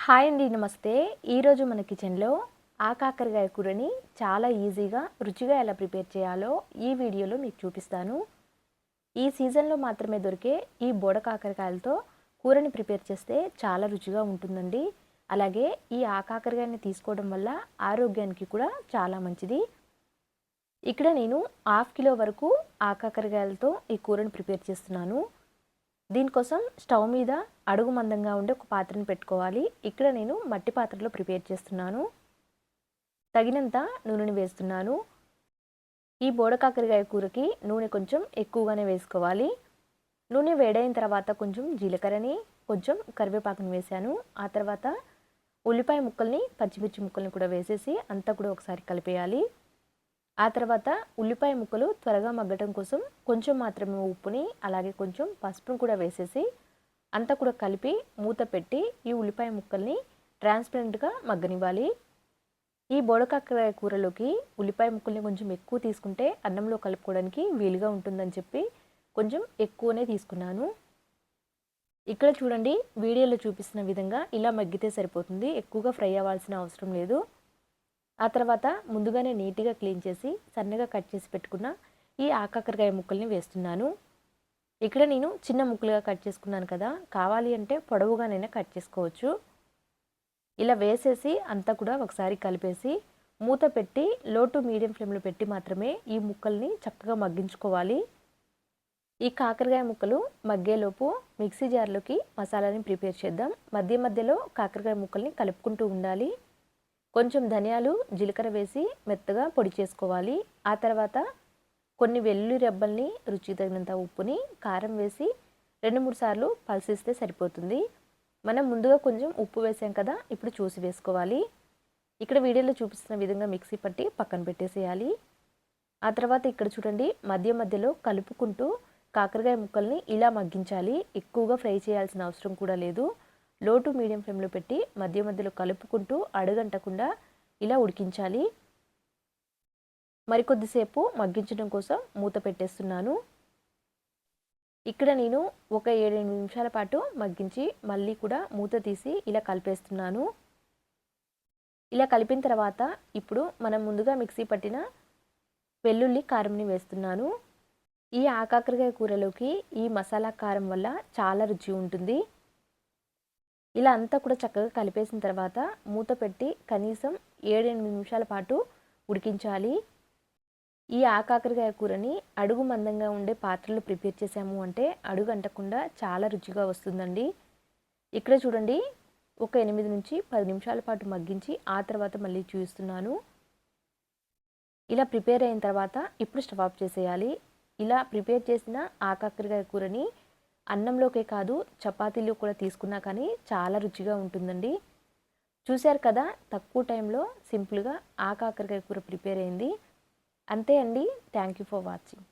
Hi అండి, నమస్తే. ఈరోజు మన కిచెన్లో కాకరకాయ కూరని చాలా ఈజీగా రుచిగా ఎలా ప్రిపేర్ చేయాలో ఈ వీడియోలో మీకు చూపిస్తాను. ఈ సీజన్లో మాత్రమే దొరికే ఈ బోడ కాకరకాయలతో కూరని ప్రిపేర్ చేస్తే చాలా రుచిగా ఉంటుందండి. అలాగే ఈ కాకరకాయని తీసుకోవడం వల్ల ఆరోగ్యానికి కూడా చాలా మంచిది. ఇక్కడ నేను 1/2 కిలో వరకు కాకరకాయలతో ఈ కూరని ప్రిపేర్ చేస్తున్నాను. దీనికోసం స్టవ్ మీద అడుగు మందంగా ఉండే ఒక పాత్రను పెట్టుకోవాలి. ఇక్కడ నేను మట్టి పాత్రలో ప్రిపేర్ చేస్తున్నాను. తగినంత నూనెని వేస్తున్నాను. ఈ బోడ కాకరకాయ కూరకి నూనె కొంచెం ఎక్కువగానే వేసుకోవాలి. నూనె వేడైన తర్వాత కొంచెం జీలకర్రని, కొంచెం కరివేపాకుని వేశాను. ఆ తర్వాత ఉల్లిపాయ ముక్కల్ని, పచ్చిమిర్చి ముక్కల్ని కూడా వేసేసి అంతా కూడా ఒకసారి కలిపేయాలి. ఆ తర్వాత ఉల్లిపాయ ముక్కలు త్వరగా మగ్గటం కోసం కొంచెం మాత్రమే ఉప్పుని, అలాగే కొంచెం పసుపును కూడా వేసేసి అంతా కూడా కలిపి మూత పెట్టి ఈ ఉల్లిపాయ ముక్కల్ని ట్రాన్స్పరెంట్గా మగ్గనివ్వాలి. ఈ బోడకాకర కూరలోకి ఉల్లిపాయ ముక్కల్ని కొంచెం ఎక్కువ తీసుకుంటే అన్నంలో కలుపుకోవడానికి వీలుగా ఉంటుందని చెప్పి కొంచెం ఎక్కువనే తీసుకున్నాను. ఇక్కడ చూడండి, వీడియోలో చూపిస్తున్న విధంగా ఇలా మగ్గితే సరిపోతుంది. ఎక్కువగా ఫ్రై అవ్వాల్సిన అవసరం లేదు. ఆ తర్వాత ముందుగానే నీట్గా క్లీన్ చేసి సన్నగా కట్ చేసి పెట్టుకున్న ఈ కాకరకాయ ముక్కల్ని వేస్తున్నాను. ఇక్కడ నేను చిన్న ముక్కలుగా కట్ చేసుకున్నాను కదా, కావాలి అంటే పొడవుగానైనా కట్ చేసుకోవచ్చు. ఇలా వేసేసి అంతా కూడా ఒకసారి కలిపేసి మూత పెట్టి లో టు మీడియం ఫ్లేమ్లో పెట్టి మాత్రమే ఈ ముక్కల్ని చక్కగా మగ్గించుకోవాలి. ఈ కాకరకాయ ముక్కలు మగ్గేలోపు మిక్సీ జార్లోకి మసాలాని ప్రిపేర్ చేద్దాం. మధ్య మధ్యలో కాకరకాయ ముక్కల్ని కలుపుకుంటూ ఉండాలి. కొంచెం ధనియాలు, జీలకర్ర వేసి మెత్తగా పొడి చేసుకోవాలి. ఆ తర్వాత కొన్ని వెల్లుల్లి రెబ్బల్ని, రుచికి తగినంత ఉప్పుని, కారం వేసి 2-3 సార్లు పల్సిస్తే సరిపోతుంది. మనం ముందుగా కొంచెం ఉప్పు వేసాం కదా, ఇప్పుడు చూసి వేసుకోవాలి. ఇక్కడ వీడియోలో చూపిస్తున్న విధంగా మిక్సీ పట్టి పక్కన పెట్టేసేయాలి. ఆ తర్వాత ఇక్కడ చూడండి, మధ్య మధ్యలో కలుపుకుంటూ కాకరకాయ ముక్కల్ని ఇలా మగ్గించాలి. ఎక్కువగా ఫ్రై చేయాల్సిన అవసరం కూడా లేదు. లో టు మీడియం ఫ్లేమ్లో పెట్టి మధ్య మధ్యలో కలుపుకుంటూ అడుగంటకుండా ఇలా ఉడికించాలి. మరికొద్దిసేపు మగ్గించడం కోసం మూత పెట్టేస్తున్నాను. ఇక్కడ నేను ఒక 7-8 నిమిషాల పాటు మగ్గించి మళ్ళీ కూడా మూత తీసి ఇలా కలిపేస్తున్నాను. ఇలా కలిపిన తర్వాత ఇప్పుడు మనం ముందుగా మిక్సీ పట్టిన వెల్లుల్లి కారంని వేస్తున్నాను. ఈ కాకరకాయ కూరలోకి ఈ మసాలా కారం వల్ల చాలా రుచి ఉంటుంది. ఇలా అంతా కూడా చక్కగా కలిపేసిన తర్వాత మూత పెట్టి కనీసం 7-8 నిమిషాల పాటు ఉడికించాలి. ఈ కాకరకాయ కూరని అడుగు మందంగా ఉండే పాత్రలో ప్రిపేర్ చేసాము అంటే అడుగు అంటకుండా చాలా రుచిగా వస్తుందండి. ఇక్కడ చూడండి, ఒక 8-10 నిమిషాల పాటు మగ్గించి ఆ తర్వాత మళ్ళీ చూపిస్తున్నాను. ఇలా ప్రిపేర్ అయిన తర్వాత ఇప్పుడు స్టవ్ ఆఫ్ చేసేయాలి. ఇలా ప్రిపేర్ చేసిన కాకరకాయ కూరని అన్నంలోకే కాదు, చపాతీలో కూడా తీసుకున్నా కానీ చాలా రుచిగా ఉంటుందండి. చూశారు కదా, తక్కువ టైంలో సింపుల్గా కాకరకాయ కూర ప్రిపేర్ అయింది. అంతే అండి. Thank you for watching.